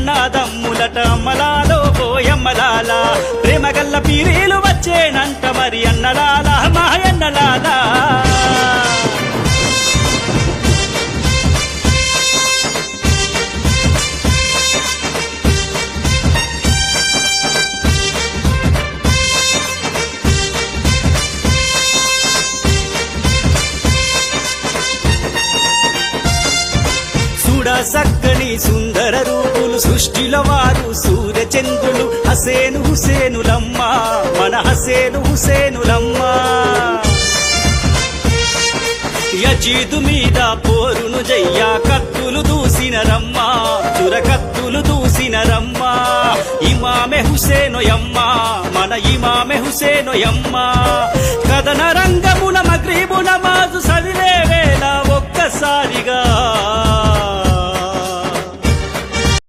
అన్నాదమ్ములట అమ్మలాలో పోయమ్మలాల ప్రేమగల్ల పీరీలు వచ్చేనంట మరి అన్నలాల మాయన్నలాల సక్కని సుందర రూపులు సృష్టిల వారు సూర్య చంద్రులు హసేను హుసేనులమ్మ మన హసేను హుసేనులమ్మ యజీదు మీద పోరును జయ్యా కత్తులు దూసినరమ్మ చురకత్తులు దూసినరమ్మ ఇమామె హుసేనోయమ్మ మన ఇమామె హుసేనోయమ్మ కథన రంగమున మగ్రీబు నమాజు చదివే వేళ ఒక్కసారిగా